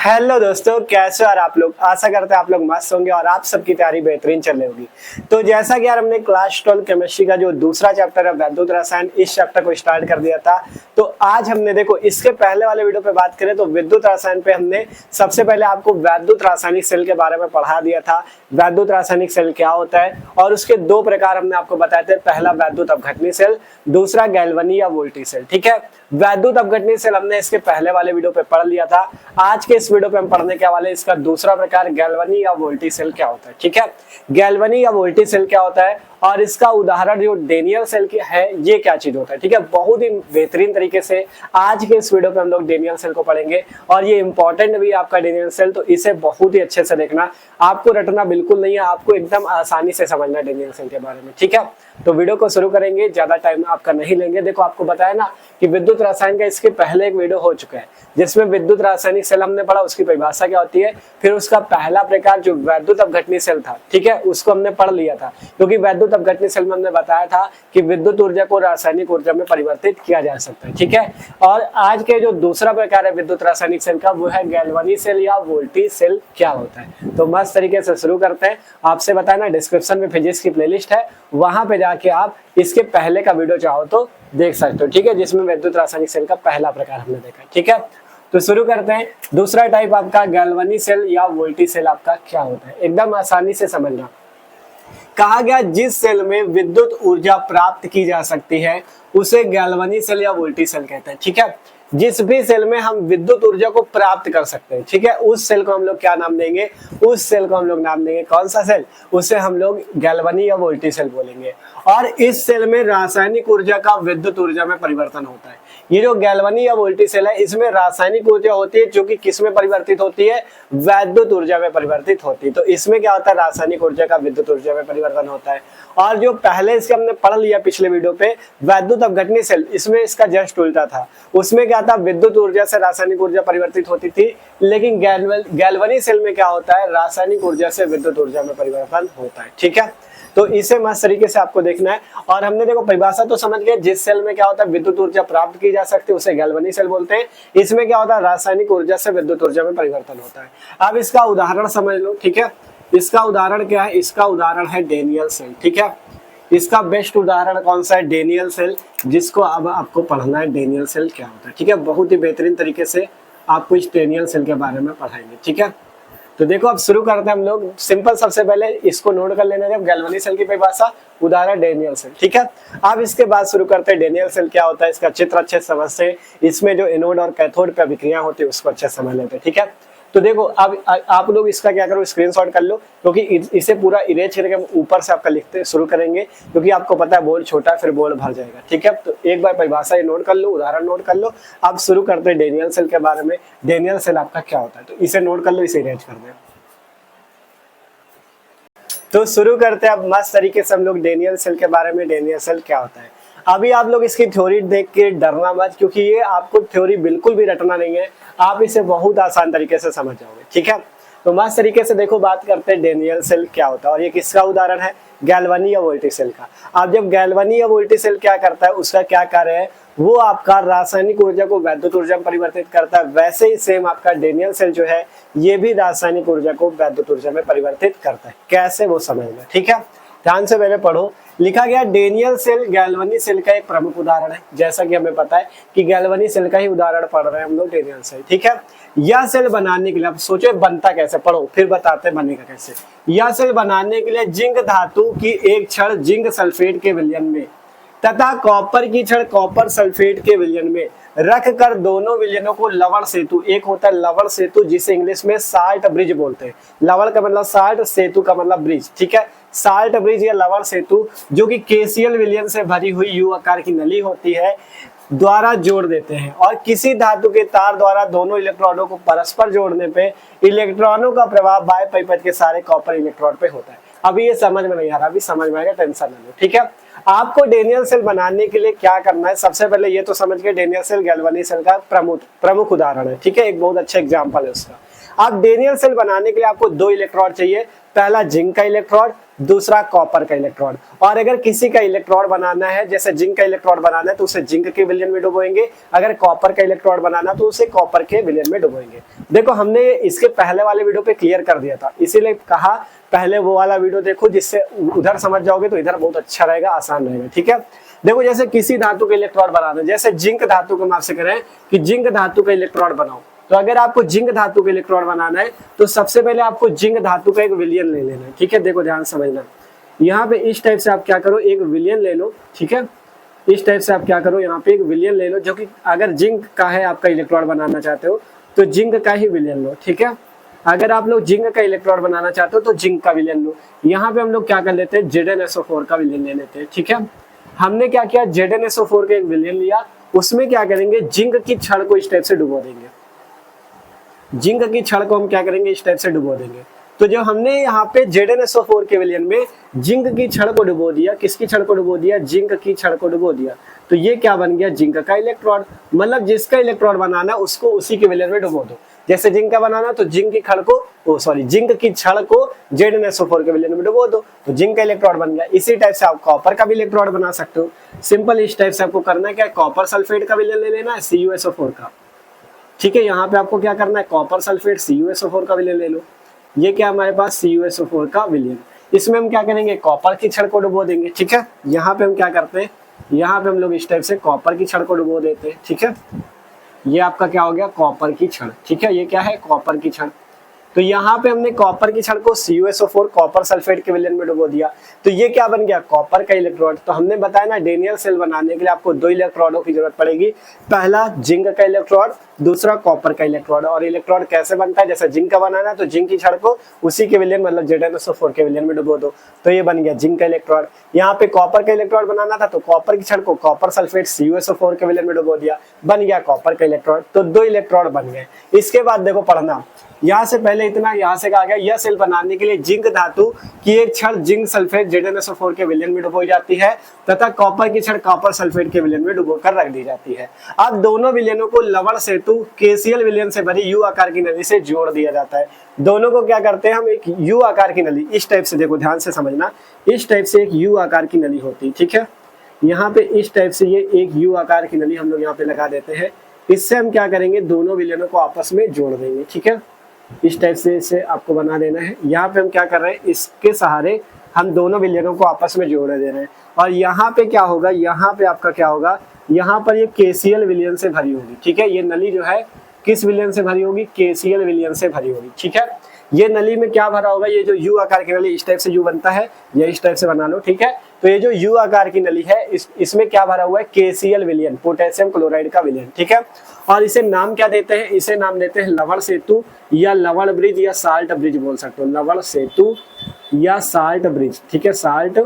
Hello दोस्तों, कैसे हो? और आप लोग आशा करते हैं आप लोग मस्त होंगे और आप सबकी तैयारी बेहतरीन चल रही होगी। तो जैसा कि यार हमने क्लास 12 केमिस्ट्री का जो दूसरा चैप्टर है वैद्युत रसायन, इस चैप्टर को स्टार्ट कर दिया था। तो आज हमने देखो इसके पहले वाले वीडियो पे बात करें तो विद्युत रसायन पे हमने सबसे पहले आपको वैद्युत रासायनिक सेल के बारे में पढ़ा दिया था। वैद्युत रासायनिक सेल क्या होता है और उसके दो प्रकार हमने आपको बताए थे। पहला वैद्युत अपघटनी सेल, दूसरा गैल्वनी या वोल्टी सेल। ठीक है, वैद्युत अपघटनी सेल हमने इसके पहले वाले वीडियो पे पढ़ लिया था। आज के इस वीडियो पे हम पढ़ने के वाले इसका दूसरा प्रकार गैल्वनी या वोल्टी सेल क्या होता है। ठीक है, गैल्वनी या वोल्टी सेल क्या होता है और इसका उदाहरण जो डेनियल सेल की है ये क्या चीज होता है। ठीक है, बहुत ही बेहतरीन तरीके से आज के इस वीडियो पे हम लोग डेनियल सेल को पढ़ेंगे और ये इंपॉर्टेंट भी है आपका डेनियल सेल, तो इसे बहुत ही अच्छे से देखना। आपको रटना बिल्कुल नहीं है, आपको एकदम आसानी से समझना है डेनियल सेल के बारे में। ठीक है, तो वीडियो को शुरू करेंगे, ज्यादा टाइम आपका नहीं लेंगे। देखो आपको बताया ना कि विद्युत रसायन का इसके पहले एक वीडियो हो चुका है जिसमें विद्युत रासायनिक सेल हमने पढ़ा, उसकी परिभाषा क्या होती है, फिर उसका पहला प्रकार जो वैद्युत अपघटनी सेल था, ठीक है, उसको हमने पढ़ लिया था। क्योंकि वैद्युत अपघटनी सेल में हमने बताया था कि विद्युत ऊर्जा को रासायनिक ऊर्जा में परिवर्तित किया जा सकता है। ठीक है, और आज के जो दूसरा प्रकार है विद्युत रासायनिक सेल का, वो है गैल्वनी सेल या वोल्टी सेल क्या होता है। तो मस्त तरीके से शुरू करते हैं। आपसे बताया ना डिस्क्रिप्शन में फिजिक्स की प्लेलिस्ट है, वहां पे जाके आप इसके पहले का वीडियो चाहो तो देख सकते हो। ठीक है, जिसमें विद्युत रासायनिक सेल का पहला प्रकार हमने देखा। ठीक है, तो शुरू करते हैं। दूसरा टाइप आपका गैल्वनी सेल या वोल्टी सेल आपका क्या होता है, एकदम आसानी से समझना। कहा गया जिस सेल में विद्युत ऊर्जा प्राप्त की जा सकती है उसे गैल्वनी सेल या वोल्टी सेल कहते हैं। ठीक है, जिस भी सेल में हम विद्युत ऊर्जा को प्राप्त कर सकते हैं, ठीक है, उस सेल को हम लोग क्या नाम देंगे, उस सेल को हम लोग नाम देंगे कौन सा सेल, उसे हम लोग गैल्वनी या वोल्टी सेल बोलेंगे। और इस सेल में रासायनिक ऊर्जा का विद्युत ऊर्जा में परिवर्तन होता है। ये जो गैल्वनी या वोल्टी सेल है इसमें रासायनिक ऊर्जा होती है जो कि किस में परिवर्तित होती है, वैद्युत ऊर्जा में परिवर्तित होती है। तो इसमें क्या होता है, रासायनिक ऊर्जा का विद्युत ऊर्जा में परिवर्तन होता है। और जो पहले इसके हमने पढ़ लिया पिछले वीडियो पे वैद्युत अपघटनी सेल, इसमें इसका जस्ट उल्टा था। उसमें क्या था, विद्युत ऊर्जा से रासायनिक ऊर्जा परिवर्तित होती थी, लेकिन गैल्वनी सेल में क्या होता है, रासायनिक ऊर्जा से विद्युत ऊर्जा में परिवर्तन होता है। ठीक है, तो इसे मस्त तरीके से आपको देखना है। और हमने देखो परिभाषा तो समझ गए, जिस सेल में क्या होता है विद्युत ऊर्जा प्राप्त की जा सकती है उसे गैल्वनी सेल बोलते हैं। इसमें क्या होता है, रासायनिक ऊर्जा से विद्युत ऊर्जा में परिवर्तन होता है। अब इसका उदाहरण समझ लो। ठीक है, इसका उदाहरण क्या है, इसका उदाहरण है डेनियल सेल। ठीक है, इसका बेस्ट उदाहरण कौन सा है, डेनियल सेल, जिसको अब आपको पढ़ना है डेनियल सेल क्या होता है। ठीक है, बहुत ही बेहतरीन तरीके से आपको इस डेनियल सेल के बारे में पढ़ाएंगे। ठीक है, तो देखो अब शुरू करते हैं हम लोग। सिंपल सबसे पहले इसको नोट कर लेना, जब गैल्वनी सेल की परिभाषा, उदाहरण डेनियल सेल। ठीक है, अब इसके बाद शुरू करते हैं डेनियल सेल क्या होता है, इसका चित्र अच्छे समझते हैं, इसमें जो एनोड और कैथोड पे अभिक्रिया होती है उसको अच्छे समझ लेते हैं। ठीक है, तो देखो अब आप लोग इसका क्या करो, स्क्रीनशॉट कर लो, क्योंकि इसे पूरा इरेज करके हम ऊपर से आपका लिखते शुरू करेंगे, क्योंकि आपको पता है बोर्ड छोटा है फिर बोर्ड भर जाएगा। ठीक है, तो एक बार परिभाषा ये नोट कर लो, उदाहरण नोट कर लो। अब शुरू करते हैं डेनियल सेल के बारे में। डेनियल सेल आपका क्या होता है, तो इसे नोट कर लो, इसे इरेज कर दे। तो शुरू करते हैं अब मस्त तरीके से हम लोग डेनियल सेल के बारे में। डेनियल सेल क्या होता है, अभी आप लोग इसकी थ्योरी देख के डरना मत, क्योंकि ये आपको थ्योरी बिल्कुल भी रटना नहीं है, आप इसे बहुत आसान तरीके से समझ जाओगे। ठीक है, तो मस्त तरीके से देखो बात करते हैं डेनियल सेल क्या होता है। और ये किसका उदाहरण है, गैल्वनी या वोल्टी सेल का। अब जब गैल्वनी या वोल्टी सेल क्या करता है, उसका क्या कार्य है, वो आपका रासायनिक ऊर्जा को वैद्युत ऊर्जा में परिवर्तित करता है। वैसे ही सेम आपका डेनियल सेल जो है ये भी रासायनिक ऊर्जा को वैद्युत ऊर्जा में परिवर्तित करता है। कैसे, वो समझना। ठीक है, ध्यान से पहले पढ़ो। लिखा गया डेनियल सेल गैल्वनी सेल का एक प्रमुख उदाहरण है। जैसा कि हमें पता है कि गैल्वनी सेल का ही उदाहरण पढ़ रहे हैं हम लोग, डेनियल सेल। ठीक है, यह सेल बनाने के लिए, अब सोचो बनता कैसे, पढ़ो फिर बताते हैं बनेगा कैसे। यह सेल बनाने के लिए जिंक धातु की एक छड़ जिंक सल्फेट के विलयन में तथा कॉपर की छड़ कॉपर सल्फेट के विलयन में रख कर दोनों विलयनों को लवण सेतु, एक होता है लवण सेतु जिसे इंग्लिश में साल्ट ब्रिज बोलते हैं। लवण का मतलब साल्ट, सेतु का मतलब ब्रिज। ठीक है, साल्ट ब्रिज या लवण सेतु जो कि केसीएल विलयन से भरी हुई यू आकार की नली होती है द्वारा जोड़ देते हैं। और किसी धातु के तार द्वारा दोनों इलेक्ट्रॉनों को परस्पर जोड़ने पे इलेक्ट्रॉनों का प्रभाव बाह्य परिपथ के सारे कॉपर इलेक्ट्रॉन पे होता है। अभी ये समझ में नहीं आ रहा, अभी समझ में आएगा, टेंशन न लो। ठीक है, आपको डेनियल सेल बनाने के लिए क्या करना है, सबसे पहले ये तो समझ के डेनियल सेल गैल्वनी सेल का प्रमुख उदाहरण है। ठीक है, एक बहुत अच्छा एग्जाम्पल है उसका। अब डेनियल सेल बनाने के लिए आपको दो इलेक्ट्रोड चाहिए, पहला जिंक का इलेक्ट्रोड, दूसरा कॉपर का इलेक्ट्रोड। और अगर किसी का इलेक्ट्रोड बनाना है, जैसे जिंक का इलेक्ट्रोड बनाना है तो उसे जिंक के विलयन में डुबोएंगे, अगर कॉपर का इलेक्ट्रोड बनाना तो उसे कॉपर के विलयन में डुबोएंगे। देखो हमने इसके पहले वाले वीडियो पे क्लियर कर दिया था, इसीलिए कहा पहले वो वाला वीडियो देखो, जिससे उधर समझ जाओगे तो इधर बहुत अच्छा रहेगा, आसान रहेगा। ठीक है, देखो जैसे किसी धातु का इलेक्ट्रोड बनाना, जैसे जिंक धातु को हम आपसे करें कि जिंक धातु का इलेक्ट्रोड बनाओ, तो अगर आपको जिंक धातु का इलेक्ट्रोड बनाना है तो सबसे पहले आपको जिंक धातु का एक विलयन ले लेना है। ठीक है, देखो ध्यान समझना, यहाँ पे इस टाइप से आप क्या करो, एक विलयन ले लो। ठीक है, इस टाइप से आप क्या करो, यहाँ पे एक विलयन ले लो, जो कि अगर जिंक का है आपका इलेक्ट्रोड बनाना चाहते हो तो जिंक का ही विलयन लो। ठीक है, अगर आप लोग जिंक का इलेक्ट्रोड बनाना चाहते हो तो जिंक का विलयन लो। यहाँ पे हम लोग क्या कर लेते हैं, ZnSO4 का विलयन ले लेते हैं। ठीक है, हमने क्या किया, ZnSO4 का एक विलयन लिया, उसमें क्या करेंगे, जिंक की छड़ को इस टाइप से डुबो देंगे। जिंक की छड़ को हम क्या करेंगे, इस टाइप से डुबो देंगे। तो जो हमने यहाँ पे ZnSO4 के विलयन में जिंक की छड़ को डुबो दिया, किसकी छड़ को डुबो दिया, जिंक की छड़ को डुबो दिया, तो ये क्या बन गया, जिंक का इलेक्ट्रोड। मतलब जिसका इलेक्ट्रोड बनाना है उसको उसी के विलयन में डुबो दो। जैसे जिंक का बनाना तो जिंक की छड़ को ZnSO4 के विलयन में डुबो दो, तो जिंक का इलेक्ट्रोड बन गया। इसी टाइप से आप कॉपर का भी इलेक्ट्रोड बना सकते हो। सिंपल इस टाइप से आपको करना है क्या, कॉपर सल्फेट का विलयन ले लेना है CuSO4 का। ठीक है, यहाँ पे आपको क्या करना है, कॉपर सल्फेट CuSO4 का विलयन ले लो। ये क्या हमारे पास CuSO4 का विलयन, इसमें हम क्या करेंगे, कॉपर की छड़ को डुबो देंगे। ठीक है, यहाँ पे हम क्या करते हैं, यहाँ पे हम लोग इस टाइप से कॉपर की छड़ को डुबो देते हैं। ठीक है, ये आपका क्या हो गया, कॉपर की छड़। ठीक है, ये क्या है, कॉपर की छड़। तो यहाँ पे हमने कॉपर की छड़ को CuSO4 कॉपर सल्फेट के विलयन में डुबो दिया, तो ये क्या बन गया, कॉपर का इलेक्ट्रोड। तो हमने बताया ना, डेनियल सेल बनाने के लिए आपको दो इलेक्ट्रोडों की जरूरत पड़ेगी, पहला जिंक का इलेक्ट्रोड, दूसरा कॉपर का इलेक्ट्रोड। और इलेक्ट्रोड कैसे बनता है, जैसे जिंक का बनाना है तो जिंक की छड़ को उसी के विलयन मतलब ZnSO4 के विलयन में डुबो दो, तो ये बन गया जिंक का इलेक्ट्रोड। यहाँ पे कॉपर का इलेक्ट्रोड बनाना था तो कॉपर की छड़ को कॉपर सल्फेट CuSO4 के विलयन में डुबो दिया, बन गया कॉपर का इलेक्ट्रोड। तो दो इलेक्ट्रोड बन गए। इसके बाद देखो पढ़ना, यहाँ से पहले इतना, यहाँ से कहा गया यह सेल बनाने के लिए जिंक धातु की एक छड़ जिंक सल्फेट ZnSO4 के विलयन में डुबोई जाती है तथा कॉपर की छड़ कॉपर सल्फेट के विलयन में डुबोकर रख दी जाती है। अब दोनों विलयनों को लवण सेतु KCl विलयन से भरी U आकार की नली से जोड़ दिया जाता है। दोनों को क्या करते हैं हम, एक U आकार की नली इस टाइप से, देखो ध्यान से समझना, इस टाइप से एक U आकार की नली होती है। ठीक है, यहाँ पे इस टाइप से ये एक U आकार की नली हम लोग यहाँ पे लगा देते हैं। इससे हम क्या करेंगे, दोनों विलयनों को आपस में जोड़ देंगे। ठीक है, इस टाइप से इसे आपको बना देना है। यहाँ पे हम क्या कर रहे हैं, इसके सहारे हम दोनों विलयनों को आपस में जोड़ दे रहे हैं। और यहाँ पे क्या होगा, यहाँ पे आपका क्या होगा, यहाँ पर ये KCl विलयन से भरी होगी। ठीक है, ये नली जो है किस विलयन से भरी होगी, KCl विलयन से भरी होगी। ठीक है, ये नली में क्या भरा होगा, ये जो U आकार की नली इस टाइप से U बनता है, ये इस टाइप से बना लो। ठीक है, तो ये जो U आकार की नली है इसमें क्या भरा हुआ है, KCl विलयन, पोटेशियम क्लोराइड का विलयन। ठीक है, और इसे नाम क्या देते हैं, इसे नाम देते हैं लवण सेतु या लवण ब्रिज या साल्ट ब्रिज बोल सकते हो, लवण सेतु या साल्ट ब्रिज। ठीक है, साल्ट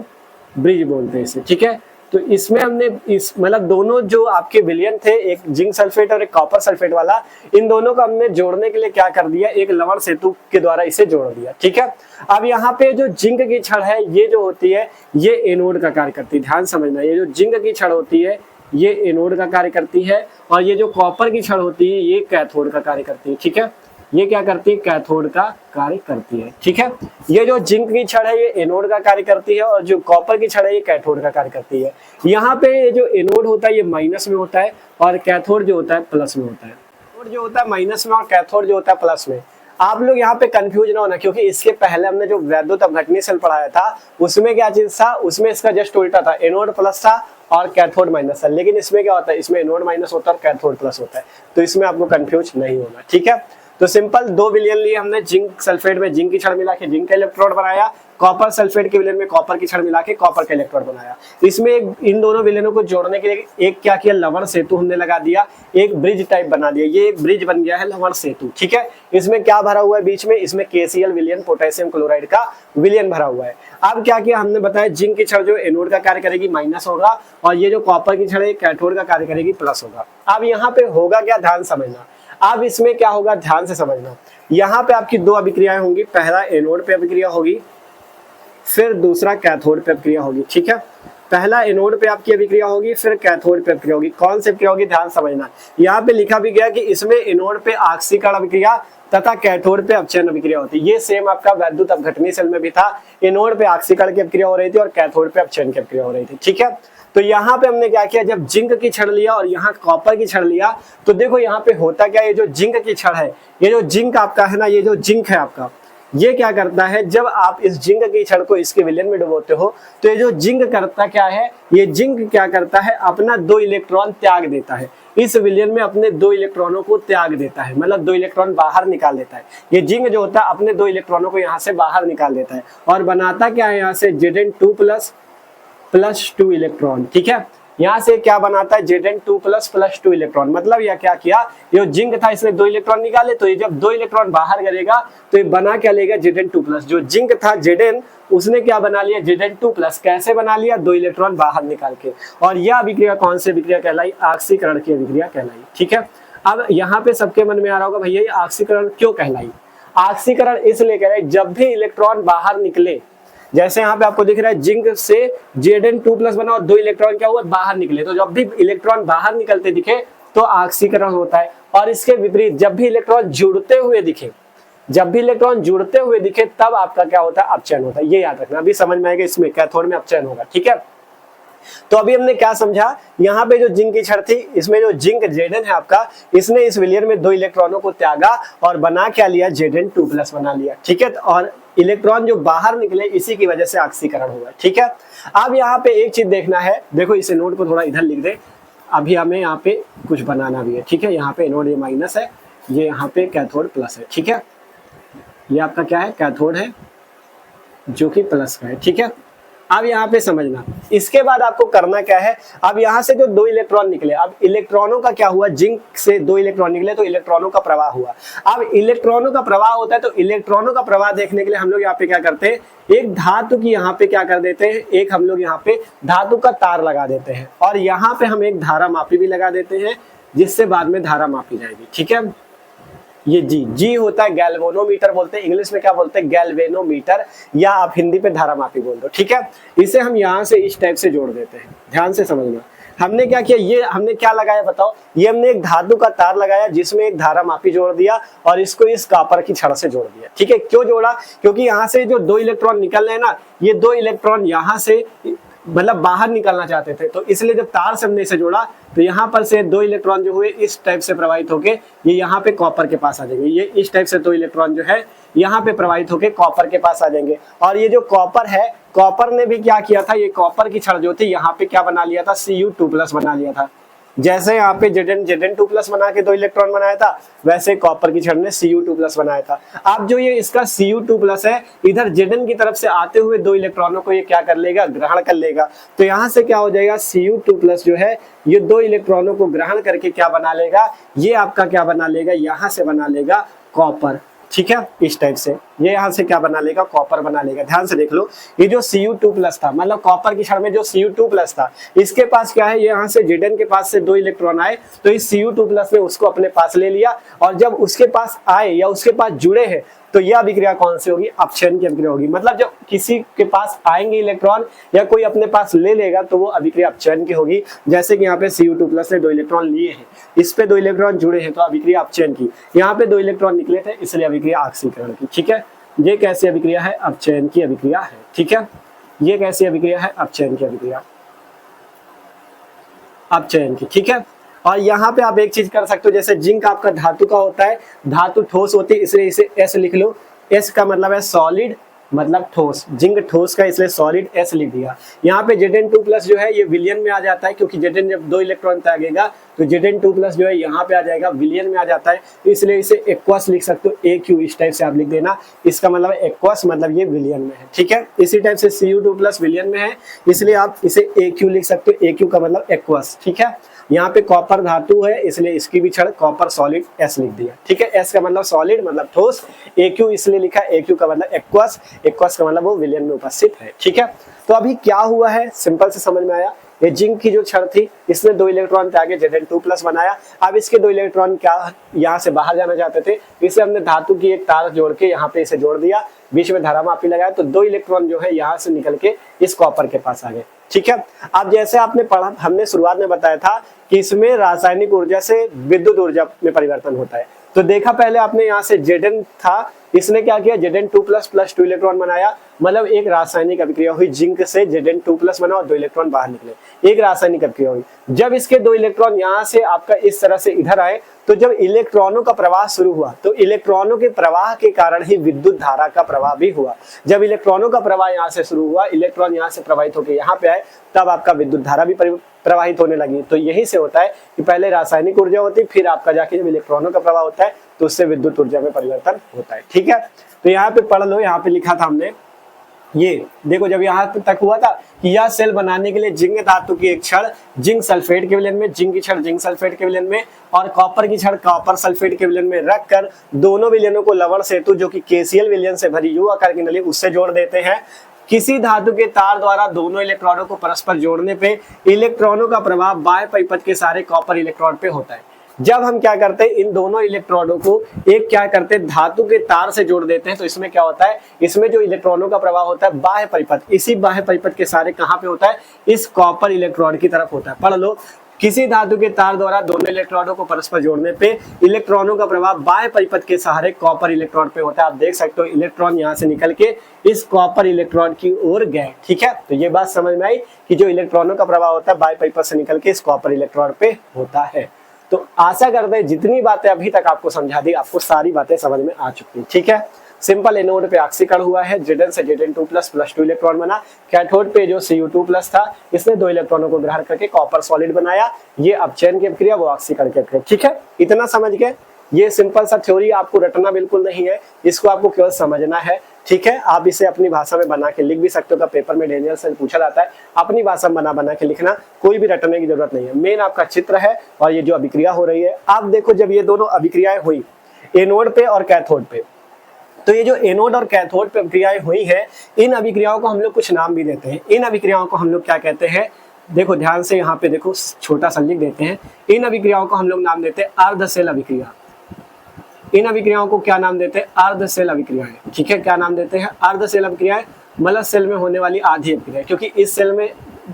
ब्रिज बोलते हैं इसे। ठीक है, तो इसमें हमने इस मतलब दोनों जो आपके विलयन थे, एक जिंक सल्फेट और एक कॉपर सल्फेट वाला, इन दोनों को हमने जोड़ने के लिए क्या कर दिया, एक लवण सेतु के द्वारा इसे जोड़ दिया। ठीक है, अब यहाँ पे जो जिंक की छड़ है ये जो होती है ये एनोड का कार्य करती है। ध्यान समझना, ये जो जिंक की छड़ होती है ये एनोड का कार्य करती है, और ये जो कॉपर की छड़ होती है ये कैथोड का कार्य करती है। ठीक है, ये क्या करती है, कैथोड का कार्य करती है। ठीक है, ये जो जिंक की छड़ है ये एनोड का कार्य करती है, और जो कॉपर की छड़ है ये कैथोड का कार्य करती है। यहाँ पे जो एनोड होता है ये माइनस में होता है, और कैथोड जो होता है प्लस में होता है। एनोड जो होता है माइनस में और कैथोड जो होता है प्लस में। आप लोग यहाँ पे कंफ्यूज ना होना, क्योंकि इसके पहले हमने जो वैद्युत अपघटनीय सेल पढ़ाया था उसमें क्या चीज था, उसमें इसका जस्ट उल्टा था, एनोड प्लस था और कैथोड माइनस था। लेकिन इसमें क्या होता है, इसमें एनोड माइनस होता है और कैथोड प्लस होता है, तो इसमें आपको कंफ्यूज नहीं होना। ठीक है, तो सिंपल दो विलयन लिए हमने, जिंक सल्फेट में जिंक की छड़ मिला के जिंक का इलेक्ट्रोड बनाया, कॉपर सल्फेट के विलयन में कॉपर की छड़ मिला के कॉपर का इलेक्ट्रोड बनाया। इसमें इन दोनों विलयनों को जोड़ने के लिए एक क्या किया, लवण सेतु हमने लगा दिया, एक ब्रिज टाइप बना दिया, ये एक ब्रिज बन गया है लवण सेतु। ठीक है, इसमें क्या भरा हुआ है बीच में, इसमें KCl विलयन, पोटेशियम क्लोराइड का विलयन भरा हुआ है। अब क्या किया हमने बताया, जिंक की छड़ जो एनोड का कार्य करेगी माइनस होगा, और ये जो कॉपर की छड़ है कैथोड का कार्य करेगी प्लस होगा। अब यहाँ पे होगा क्या, ध्यान समझना। अब इसमें क्या होगा, ध्यान से समझना, यहाँ पे आपकी दो अभिक्रियाएं होंगी, पहला एनोड पे अभिक्रिया होगी, फिर दूसरा कैथोड पे अभिक्रिया होगी। ठीक है, पहला एनोड पे आपकी अभिक्रिया होगी, फिर कैथोड पे अभिक्रिया होगी। कौन सी अभिक्रिया होगी, ध्यान समझना। यहाँ पे लिखा भी गया कि इसमें एनोड पे ऑक्सीकरण अभिक्रिया तथा कैथोड पे अपचयन अभिक्रिया होती है। ये सेम आपका वैद्युत अपघटनी सेल में भी था, एनोड पे ऑक्सीकरण की अभिक्रिया हो रही थी और कैथोड पे अपचयन की अभिक्रिया हो रही थी। ठीक है, तो यहाँ पे हमने क्या किया, जब जिंक की छड़ लिया और यहाँ कॉपर की छड़ लिया, तो देखो यहाँ पे होता क्या, ये जो जिंक की छड़ है, ये जो जिंक आपका है ना, ये जो जिंक है आपका, ये क्या करता है, जब आप इस जिंक की छड़ को इसके विलयन में डुबोते हो, तो ये जो जिंक करता क्या है, ये जिंक क्या करता है, अपना 2 इलेक्ट्रॉन त्याग देता है। इस विलयन में अपने 2 इलेक्ट्रॉनों को त्याग देता है, मतलब 2 इलेक्ट्रॉन बाहर निकाल देता है। ये जिंक जो होता है अपने 2 इलेक्ट्रॉनों को यहाँ से बाहर निकाल देता है और बनाता क्या है, यहाँ से Zn2 प्लस 2 इलेक्ट्रॉन। ठीक है, यहाँ से क्या बनाता है, Zn2 प्लस 2 इलेक्ट्रॉन। मतलब यह क्या किया, ये जिंक था, इसने 2 इलेक्ट्रॉन निकाले, तो ये जब 2 इलेक्ट्रॉन बाहर करेगा तो ये बना क्या लेगा, Zn2 प्लस। जो जिंक था Zn, उसने क्या बना लिया, Zn2 प्लस। कैसे बना लिया, 2 इलेक्ट्रॉन बाहर निकाल के। और यह अभिक्रिया कौन सी अभिक्रिया कहलाई, ऑक्सीकरण की अभिक्रिया कहलाई। ठीक है, अब यहाँ पे सबके मन में आ रहा होगा, भैया ये ऑक्सीकरण क्यों कहलाई। ऑक्सीकरण इसलिए कह रहे, जब भी इलेक्ट्रॉन बाहर निकले, जैसे यहाँ पे आपको दिख रहा है जिंक से Zn2 प्लस बना और 2 इलेक्ट्रॉन क्या हुआ, बाहर निकले, तो जब भी इलेक्ट्रॉन बाहर निकलते दिखे तो ऑक्सीकरण होता है। और इसके विपरीत जब भी इलेक्ट्रॉन जुड़ते हुए दिखे, जब भी इलेक्ट्रॉन जुड़ते हुए दिखे, तब आपका क्या होता है, अपचयन होता है। ये याद रखना, अभी समझ में आएगा, इसमें कैथोड में अपचयन होगा। ठीक है, तो अभी हमने क्या समझा, यहाँ पे जो जिंक की छड़ थी, इसमें जो जिंक Zn है आपका, इसने इस विलयन में 2 इलेक्ट्रॉनों को त्यागा और बना क्या लिया, Zn2 प्लस बना लिया। ठीक है, और इलेक्ट्रॉन जो बाहर निकले, इसी की वजह से ऑक्सीकरण हुआ। ठीक है, अब यहाँ पे एक चीज देखना है, देखो इस नोट को थोड़ा इधर लिख दे, अभी हमें यहाँ पे कुछ बनाना भी है। ठीक है, यहाँ पे एनोड ये माइनस है, ये यहाँ पे कैथोड प्लस है। ठीक है, ये आपका क्या है, कैथोड है जो कि प्लस का है। ठीक है, अब यहाँ पे समझना, इसके बाद आपको करना क्या है, अब यहाँ से जो 2 इलेक्ट्रॉन निकले, अब इलेक्ट्रॉनों का क्या हुआ, जिंक से 2 इलेक्ट्रॉन निकले तो इलेक्ट्रॉनों का प्रवाह हुआ। अब इलेक्ट्रॉनों का प्रवाह होता है, तो इलेक्ट्रॉनों का प्रवाह देखने के लिए हम लोग यहाँ पे क्या करते हैं, एक धातु की यहाँ पे क्या कर देते हैं, एक हम लोग यहाँ पे धातु का तार लगा देते हैं और यहाँ पे हम एक धारा मापी भी लगा देते हैं, जिससे बाद में धारा मापी जाएगी। ठीक है, ये जी होता है गैल्वेनोमीटर बोलते हैं, इंग्लिश में क्या बोलते हैं, गैल्वेनोमीटर, या आप हिंदी पे धारामापी बोल दो। ठीक है, इसे हम यहाँ से इस टाइप से जोड़ देते हैं, ध्यान से समझना। हमने क्या किया, ये हमने क्या लगाया बताओ, ये हमने एक धातु का तार लगाया जिसमें एक धारामापी जोड़ दिया और इसको इस कॉपर की छड़ से जोड़ दिया। ठीक है, क्यों जोड़ा, क्योंकि यहाँ से जो 2 इलेक्ट्रॉन निकल रहे हैं ना, ये 2 इलेक्ट्रॉन यहाँ से मतलब बाहर निकलना चाहते थे, तो इसलिए जब तार से हमने इसे जोड़ा, तो यहाँ पर से 2 इलेक्ट्रॉन जो हुए इस टाइप से प्रवाहित होके ये यहाँ पे कॉपर के पास आ जाएंगे। ये इस टाइप से 2 इलेक्ट्रॉन जो है यहाँ पे प्रवाहित होके कॉपर के पास आ जाएंगे। और ये जो कॉपर है, कॉपर ने भी क्या किया था, ये कॉपर की छड़ जो थी यहाँ पे क्या बना लिया था, Cu2 प्लस बना लिया था। जैसे यहाँ पे Zn2 प्लस बना के 2 इलेक्ट्रॉन बनाया था, वैसे कॉपर की छड़ ने Cu2 प्लस बनाया था। अब जो ये इसका Cu2 प्लस है, इधर Zn की तरफ से आते हुए 2 इलेक्ट्रॉनों को ये क्या कर लेगा, ग्रहण कर लेगा। तो यहाँ से क्या हो जाएगा, Cu2 प्लस जो है ये 2 इलेक्ट्रॉनों को ग्रहण करके क्या बना लेगा, ये आपका क्या बना लेगा, यहाँ से बना लेगा कॉपर। ठीक है, इस टाइप से ये यहाँ से क्या बना लेगा, कॉपर बना लेगा। ध्यान से देख लो, ये जो Cu2 प्लस था, मतलब कॉपर की छड़ में जो Cu2 प्लस था, इसके पास क्या है, ये यहाँ से Zn के पास से 2 इलेक्ट्रॉन आए, तो इस Cu2 प्लस ने उसको अपने पास ले लिया और जब उसके पास आए या उसके पास जुड़े हैं, तो यह अभिक्रिया कौन सी होगी, अपचयन की अभिक्रिया होगी। मतलब जब किसी के पास आएंगे इलेक्ट्रॉन या कोई अपने पास ले लेगा, तो वो अभिक्रिया अपचयन की होगी। जैसे कि यहाँ पे Cu2 प्लस ने 2 इलेक्ट्रॉन लिए हैं, इस पे 2 इलेक्ट्रॉन जुड़े हैं, तो अभिक्रिया अपचयन की। यहाँ पे 2 इलेक्ट्रॉन निकले थे, इसलिए अभिक्रिया ऑक्सीकरण की। ठीक है, ये कैसी अभिक्रिया है, अपचयन की अभिक्रिया है। ठीक है, ये कैसी अभिक्रिया है, अपचयन की अभिक्रिया, अपचयन की। ठीक है, और यहाँ पे आप एक चीज कर सकते हो, जैसे जिंक आपका धातु का होता है, धातु ठोस होती है, इसलिए इसे S लिख लो। S का मतलब है सॉलिड, मतलब ठोस, जिंक ठोस का, इसलिए सॉलिड S लिख दिया। यहाँ पे Zn2 प्लस जो है ये विलियन में आ जाता है, क्योंकि Zn जब 2 इलेक्ट्रॉन त्यागेगा तो Zn2 प्लस जो है यहाँ पे आ जाएगा, विलियन में आ जाता है, इसलिए इसे एक्वस लिख सकते हो, AQ इस टाइप से आप लिख देना। इसका मतलब एक्वस, मतलब ये विलियन में है। ठीक है, इसी टाइप से Cu2 प्लस विलियन में है, इसलिए आप इसे AQ लिख सकते हो, AQ का मतलब एक्वस। ठीक है, यहाँ पे कॉपर धातु है, इसलिए इसकी भी छड़ कॉपर सॉलिड S लिख दिया। ठीक है, S का मतलब सॉलिड, मतलब ठोस, AQ इसलिए लिखा, AQ का मतलब एक्वस, एक्वस का मतलब वो विलयन में उपस्थित है। ठीक है, तो अभी क्या हुआ है, सिंपल से समझ में आया। ये जिंक की जो छड़ थी, इसने 2 इलेक्ट्रॉन त्यागे, Zn2 प्लस बनाया। अब इसके 2 इलेक्ट्रॉन क्या यहाँ से बाहर जाना चाहते थे, इसे हमने धातु की एक तार जोड़ के यहाँ पे इसे जोड़ दिया, बीच में धारामापी लगाया, तो 2 इलेक्ट्रॉन जो है यहाँ से निकल के इस कॉपर के पास आ गए। ठीक है। अब जैसे आपने पढ़ा, हमने शुरुआत में बताया था कि इसमें रासायनिक ऊर्जा से विद्युत ऊर्जा में परिवर्तन होता है। तो देखा पहले आपने यहाँ से Zn था, इसने क्या किया, Zn2 प्लस 2 इलेक्ट्रॉन बनाया, मतलब एक रासायनिक अभिक्रिया हुई, जिंक से Zn2 प्लस बना और 2 इलेक्ट्रॉन बाहर निकले, एक रासायनिक अभिक्रिया हुई। जब इसके 2 इलेक्ट्रॉन यहाँ से आपका इस तरह से इधर आए, तो जब इलेक्ट्रॉनों का प्रवाह शुरू हुआ, तो इलेक्ट्रॉनों के प्रवाह के कारण ही विद्युत धारा का प्रवाह भी हुआ। जब इलेक्ट्रॉनों का प्रवाह यहाँ से शुरू हुआ, इलेक्ट्रॉन यहाँ से प्रवाहित होकर यहाँ पे आए, तब आपका विद्युत धारा भी प्रवाहित होने लगी। तो यही से होता है कि पहले रासायनिक ऊर्जा होती, फिर आपका जाके जब इलेक्ट्रॉनों का प्रवाह होता है तो उससे विद्युत ऊर्जा में परिवर्तन होता है। ठीक है, तो यहाँ पे पढ़ लो, यहाँ पे लिखा था हमने, ये देखो जब यहाँ तक हुआ था कि यह सेल बनाने के लिए जिंक धातु की एक छड़ जिंक सल्फेट के विलयन में, जिंक की छड़ जिंक सल्फेट के विलयन में और कॉपर की छड़ कॉपर सल्फेट के विलयन में रखकर दोनों विलयनों को लवण सेतु जो कि KCl विलयन से भरी यू आकार की नली उससे जोड़ देते हैं। किसी धातु के तार द्वारा दोनों इलेक्ट्रॉनों को परस्पर जोड़ने पे इलेक्ट्रॉनों का प्रभाव बाह्य परिपथ के सारे कॉपर इलेक्ट्रॉन पे होता है। जब हम क्या करते हैं, इन दोनों इलेक्ट्रॉनों को एक क्या करते हैं, धातु के तार से जोड़ देते हैं, तो इसमें क्या होता है, इसमें जो इलेक्ट्रॉनों का प्रवाह होता है बाह्य परिपथ, इसी बाह्य परिपथ के सारे कहाँ पे होता है, इस कॉपर इलेक्ट्रॉन की तरफ होता है। पढ़ लो, किसी धातु के तार द्वारा दोनों इलेक्ट्रॉनों को परस्पर जोड़ने पे इलेक्ट्रॉनों का प्रभाव बाह्य परिपथ के सहारे कॉपर इलेक्ट्रॉन पे होता है। आप देख सकते हो इलेक्ट्रॉन यहाँ से निकल के इस कॉपर इलेक्ट्रॉन की ओर गए। ठीक है, तो ये बात समझ में आई कि जो इलेक्ट्रॉनों का प्रभाव होता है बाह्य परिपथ से निकल के इस कॉपर इलेक्ट्रॉन पे होता है। तो आशा करते हैं जितनी बातें अभी तक आपको समझा दी, आपको सारी बातें समझ में आ चुकी है। ठीक है, सिंपल एनोड पे ऑक्सीकरण हुआ है, Zn से Zn2 प्लस 2 इलेक्ट्रॉन बना। कैथोड पे जो Cu2 प्लस था, इसने 2 इलेक्ट्रॉनों को ग्रहण करके कॉपर सॉलिड बनाया। ये अपचयन की अभिक्रिया, वो ऑक्सीकरण की अभिक्रिया। ठीक है, इतना समझ गए। ये सिंपल सा थ्योरी आपको रटना बिल्कुल नहीं है, इसको आपको केवल समझना है। ठीक है, आप इसे अपनी भाषा में बना के लिख भी सकते हो, पेपर में डेंजर से पूछा जाता है, अपनी भाषा में बना के लिखना, कोई भी रटने की जरूरत नहीं है। मेन आपका चित्र है और ये जो अभिक्रिया हो रही है। आप देखो जब ये दोनों अभिक्रियाएं हुई एनोड पे और कैथोड पे, तो ये जो एनोड और कैथोड पे अभिक्रियाएं हुई हैं, इन अभिक्रियाओं को हम लोग कुछ नाम भी देते हैं। इन अभिक्रियाओं को हम लोग क्या कहते हैं, देखो ध्यान से यहाँ पे देखो, छोटा सा लिख देते हैं। इन अभिक्रियाओं को हम लोग नाम देते हैं अर्धसेल अभिक्रिया। इन अभिक्रियाओं को क्या नाम देते हैं, अर्धसेल अभिक्रियाएं। ठीक है, क्या नाम देते हैं, अर्धसेल अभिक्रियाएं, मतलब सेल में होने वाली आधी अभिक्रिया, क्योंकि इस सेल में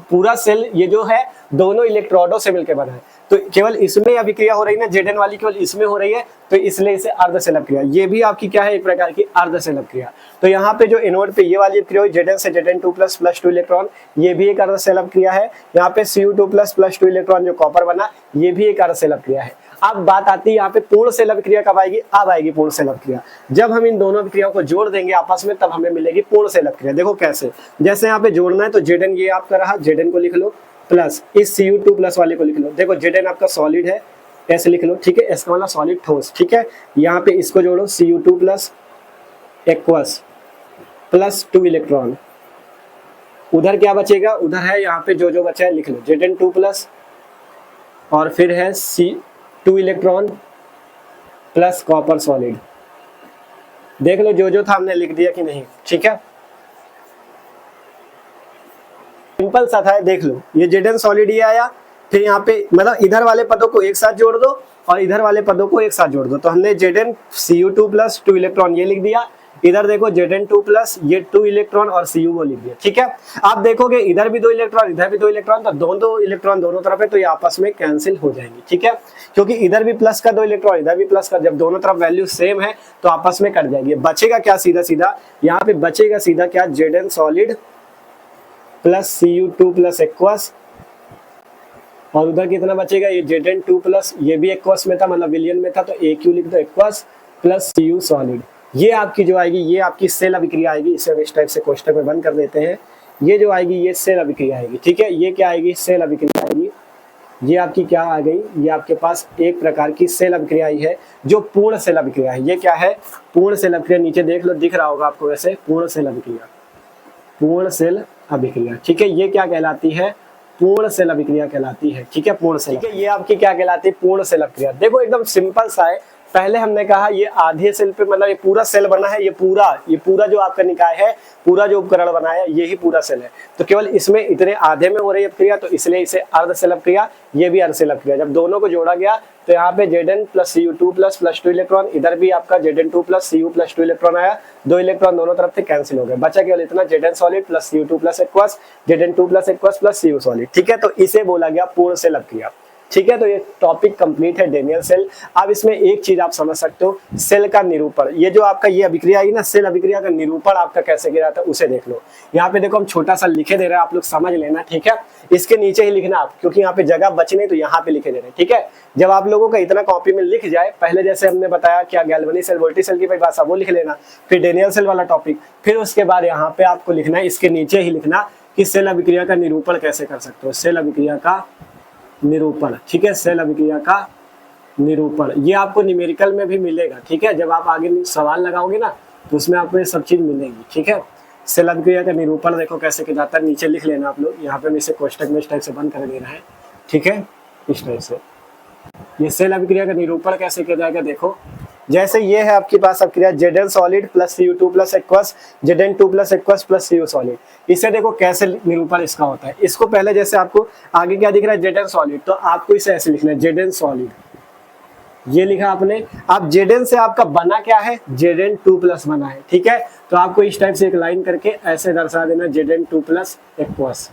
पूरा सेल ये जो है दोनों इलेक्ट्रोडों से मिलकर बना है, तो केवल इसमें अभिक्रिया हो रही है ना, Zn वाली केवल इसमें हो रही है, तो इसलिए इसे अर्धसेल अभिक्रिया। ये भी आपकी क्या है, एक प्रकार की अर्धसेल अभिक्रिया। तो यहाँ पे जो एनोड पे ये वाली अभिक्रिया हुई, Zn से Zn2 प्लस 2 इलेक्ट्रॉन, ये भी एक अर्धसेल अभिक्रिया है। यहाँ पे Cu2 प्लस 2 इलेक्ट्रॉन जो कॉपर बना, ये भी एक अर्धसेल अभिक्रिया है। अब बात आती है यहाँ पे पूर्ण सेल अभिक्रिया कब आएगी, अब आएगी पूर्ण सेल अभिक्रिया। जब हम इन दोनों अभिक्रियाओं को जोड़ देंगे आपस में, तब हमें मिलेगी पूर्ण सेल अभिक्रिया। देखो कैसे, जैसे यहाँ पे जोड़ना है तो Zn ये आपका रहा, Zn को लिख लो, प्लस इस Cu2 प्लस वाले को लिख लो। देखो Zn आपका सॉलिड है, ऐसे लिख लो। ठीक है, इसका मतलब सॉलिड ठोस। ठीक है, यहाँ पे इसको जोड़ो, Cu2 plus aqueous plus 2 electron, उधर क्या बचेगा, उधर है यहाँ पे जो बचा है लिख लो, Zn2 प्लस और फिर है C2 electron plus copper solid. देख लो जो था हमने लिख दिया कि नहीं। ठीक है, सिंपल सा था, देख लो ये Zn सॉलिड ही आया, फिर यहाँ पे मतलब इधर वाले पदों को एक साथ जोड़ दो और इधर वाले पदों को एक साथ जोड़ दो, तो हमने Zn Cu2 प्लस 2 इलेक्ट्रॉन ये लिख दिया। इधर देखो Zn2 प्लस ये 2 इलेक्ट्रॉन और Cu वो लिख दिया। ठीक है, आप देखोगे इधर भी 2 इलेक्ट्रॉन, इधर भी 2 इलेक्ट्रॉन, तो दोनों इलेक्ट्रॉन दोनों तरफ है, तो ये आपस में कैंसिल हो जाएंगी। ठीक है, क्योंकि इधर भी प्लस का 2 इलेक्ट्रॉन, इधर भी प्लस का, जब दोनों तरफ वैल्यू सेम है तो आपस में कट जाएगी। बचेगा क्या, सीधा सीधा यहाँ पे बचेगा सीधा क्या, Zn solid plus Cu2 plus aqueous, और उधर कितना बचेगा, ये Zn2 प्लस, ये भी एक्वस में था, मतलब विलियन में था, तो Aq लिख दो, एक्वस प्लस Cu सॉलिड। ये आपकी जो आएगी, ये आपकी सेल अभिक्रिया आएगी। इसे इस टाइप से कोष्टक में बंद कर देते हैं। ये जो आएगी ये सेल अभिक्रिया आएगी। ठीक है, ये क्या आएगी, सेल अभिक्रिया आएगी। ये आपकी क्या आ गई, ये आपके पास एक प्रकार की सेल अभिक्रिया आई है जो पूर्ण सेल अभिक्रिया है। ये क्या है, पूर्ण सेल अभिक्रिया। नीचे देख लो, दिख रहा होगा आपको वैसे, पूर्ण सेल अभिक्रिया, पूर्ण सेल अभिक्रिया। ठीक है, ये क्या कहलाती है, पूर्ण सेल अभिक्रिया कहलाती है। ठीक है, पूर्ण सेल, ठीक है, ये आपकी क्या कहलाती है, पूर्ण सेल अभिक्रिया। देखो एकदम सिंपल सा है, पहले हमने कहा ये आधे सेल पे, मतलब ये पूरा सेल बना है, ये पूरा जो आपका निकाय है, पूरा जो उपकरण बना है, ये ही पूरा सेल है। तो केवल इसमें इतने आधे में हो रही है क्रिया, तो इसलिए इसे अर्ध सेल क्रिया, ये भी अर्ध सेल क्रिया। जब दोनों को जोड़ा गया तो यहाँ पे Zn plus Cu2 plus 2 electron, इधर भी आपका Zn2 plus Cu plus 2 electron आया, 2 इलेक्ट्रॉन दोनों तरफ से कैंसिल हो गए, बचा केवल इतना Zn solid plus Cu2 plus aqueous, Zn2 plus aqueous plus Cu solid. ठीक है, तो इसे बोला गया पूर्ण सेल अपक्रिया। ठीक है, तो ये टॉपिक कंप्लीट है डेनियल सेल। अब इसमें एक चीज आप समझ सकते हो, सेल का निरूपण। ये जो आपका ये अभिक्रिया आई ना, सेल अभिक्रिया का निरूपण आपका कैसे गिरा था उसे देख लो। यहाँ पे देखो हम छोटा सा लिखे दे रहे हैं, आप लोग समझ लेना। ठीक है, इसके नीचे ही लिखना आप, क्योंकि यहाँ पे जगह बच नहीं, तो यहाँ पे लिखे दे रहे हैं। ठीक है, जब आप लोगों का इतना कॉपी में लिख जाए, पहले जैसे हमने बताया क्या गैल्वेनिक सेल, वोल्टी सेल की परिभाषा वो लिख लेना, फिर डेनियल सेल वाला टॉपिक, फिर उसके बाद यहाँ पे आपको लिखना है, इसके नीचे ही लिखना कि सेल अभिक्रिया का निरूपण कैसे कर सकते हो, सेल अभिक्रिया का निरूपण। ठीक है, सेल अभिक्रिया का निरूपण, ये आपको न्यूमेरिकल में भी मिलेगा। ठीक है, जब आप आगे सवाल लगाओगे ना, तो उसमें आपको ये सब चीज मिलेगी। ठीक है, सेल अभिक्रिया का निरूपण देखो कैसे किया जाता है, नीचे लिख लेना आप लोग। यहाँ पे मैं इसे कोष्टक में इस टाइप से बंद कर देना है। ठीक है, इस टाइप से ये सेल अभिक्रिया का निरूपण कैसे किया जाएगा, देखो जैसे ये है आपके पास अभिक्रिया Zn solid plus Cu2 plus aqueous, Zn2 plus aqueous plus Cu solid. इसे देखो कैसे निरूपण इसका होता है। इसको पहले जैसे आपको आगे क्या दिख रहा है, Zn सॉलिड, तो आपको इसे ऐसे लिखना है, Zn सॉलिड, ये लिखा आपने। अब Zn से आपका बना क्या है, Zn2 प्लस बना है। ठीक है, तो आपको इस टाइप से एक लाइन करके ऐसे दर्शा देना, Zn2 प्लस एक्वस।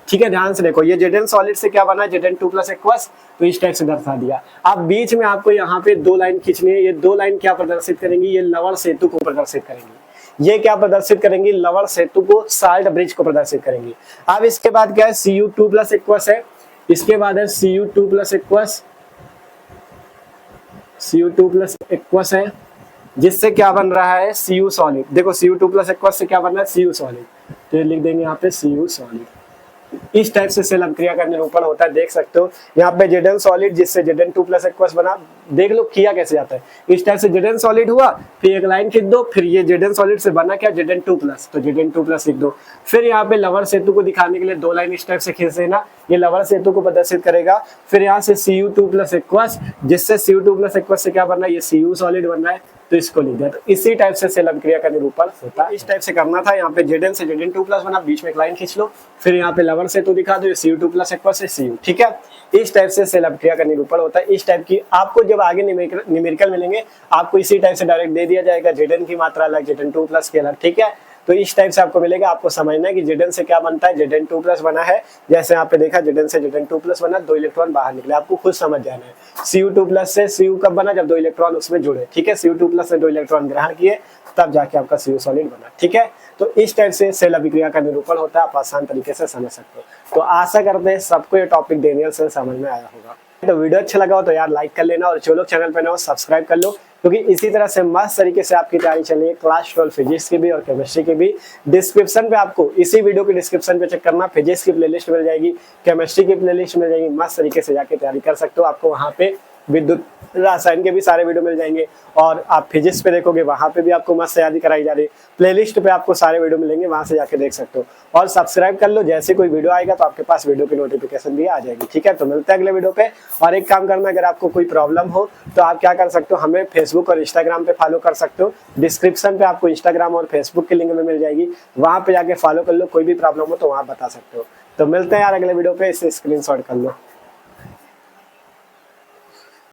ठीक है, ध्यान से देखो, ये Zn सॉलिड से क्या बना है, Zn2 प्लस एक्वस, तो इस टाइप से दर्शा दिया। अब बीच में आपको यहाँ पे 2 लाइन खींचनी है। ये 2 लाइन क्या प्रदर्शित करेंगी, ये लवण सेतु को प्रदर्शित करेंगी। ये क्या प्रदर्शित करेंगी, लवण सेतु को, साल्ट ब्रिज को प्रदर्शित करेंगी। अब इसके बाद क्या है, Cu2 प्लस एक्वस है, इसके बाद है Cu2 plus aqueous, Cu2 plus aqueous है, जिससे क्या बन रहा है, Cu सॉलिड। देखो Cu2 प्लस एक्वस से क्या बन रहा है, Cu सॉलिड, तो ये लिख देंगे यहाँ पे Cu सॉलिड। इस टाइप से सेल अभिक्रिया का निरूपण होता है, देख सकते हो यहाँ पे Zn सॉलिड, जिससे Zn2 प्लस एक्वस बना। देख लो किया कैसे जाता है, इस टाइप से Zn सॉलिड हुआ, फिर एक लाइन खींच दो, फिर ये Zn सॉलिड से बना क्या, Zn2 प्लस, तो Zn2 प्लस लिख दो। फिर यहाँ पे लवण सेतु को दिखाने के लिए 2 लाइन इस टाइप से खींच देना, ये लवण सेतु को प्रदर्शित करेगा। फिर यहाँ से Cu2 प्लस एक्वस, जिससे Cu2 प्लस एक्वस से क्या बनना है, ये Cu सॉलिड बनना है, तो इसको लिख दिया। तो इसी टाइप से सेल अभिक्रिया का निरूपण होता है। इस टाइप से करना था, यहाँ पे Zn से Zn2 प्लस बना, बीच में एक लाइन खींच लो, फिर यहाँ पे लवण सेतु दिखा दो, Cu2 प्लस एक्वस से Cu। ठीक है, इस टाइप से सेल अभिक्रिया का निरूपण होता है। इस टाइप की आपको जब आगे न्यूमेरिकल मिलेंगे, आपको इसी टाइप से डायरेक्ट दे दिया जाएगा, Zn की मात्रा अलग, Zn2 प्लस की अलग। ठीक है, तो इस टाइप से आपको मिलेगा। आपको समझना है कि Zn से क्या बनता है, Zn2 प्लस बना है, जैसे यहाँ पे देखा Zn से Zn2 प्लस बना, 2 इलेक्ट्रॉन बाहर निकले, आपको खुद समझ जाना है। Cu2 प्लस से Cu कब बना, जब 2 इलेक्ट्रॉन उसमें जुड़े। ठीक है, Cu2 प्लस से 2 इलेक्ट्रॉन ग्रहण किए, तब जाके आपका Cu सॉलिड बना। ठीक है, तो इस टाइप से सेल अभिक्रिया का निरूपण होता है, आप आसान तरीके से समझ सकते हो। तो आशा करते हैं सबको ये टॉपिक डेनियल सेल समझ में आया होगा। तो वीडियो अच्छा लगा हो तो यार लाइक कर लेना, और जो लोग चैनल पे नए हो सब्सक्राइब कर लो, क्योंकि इसी तरह से मस्त तरीके से आपकी तैयारी चल रही है क्लास 12 फिजिक्स की भी और केमिस्ट्री की भी। डिस्क्रिप्शन पे आपको, इसी वीडियो के डिस्क्रिप्शन पे चेक करना, फिजिक्स की प्लेलिस्ट मिल जाएगी, केमिस्ट्री की प्लेलिस्ट मिल जाएगी, मस्त तरीके से जाके तैयारी कर सकते हो। आपको वहाँ पे विद्युत रसायन के भी सारे वीडियो मिल जाएंगे, और आप फिजिक्स पे देखोगे वहाँ पे भी आपको मस्त तैयारी कराई जा रही है। प्लेलिस्ट पे आपको सारे वीडियो मिलेंगे, वहाँ से जाके देख सकते हो। और सब्सक्राइब कर लो, जैसे कोई वीडियो आएगा तो आपके पास वीडियो की नोटिफिकेशन भी आ जाएगी। ठीक है, तो मिलते हैं अगले वीडियो पे। और एक काम करना, अगर आपको कोई प्रॉब्लम हो तो आप क्या कर सकते हो, हमें फेसबुक और इंस्टाग्राम पे फॉलो कर सकते हो। डिस्क्रिप्शन पे आपको इंस्टाग्राम और फेसबुक की लिंक में मिल जाएगी, वहाँ पे जाके फॉलो कर लो। कोई भी प्रॉब्लम हो तो वहाँ बता सकते हो। तो मिलते हैं यार अगले वीडियो पे, इसे स्क्रीनशॉट कर लो।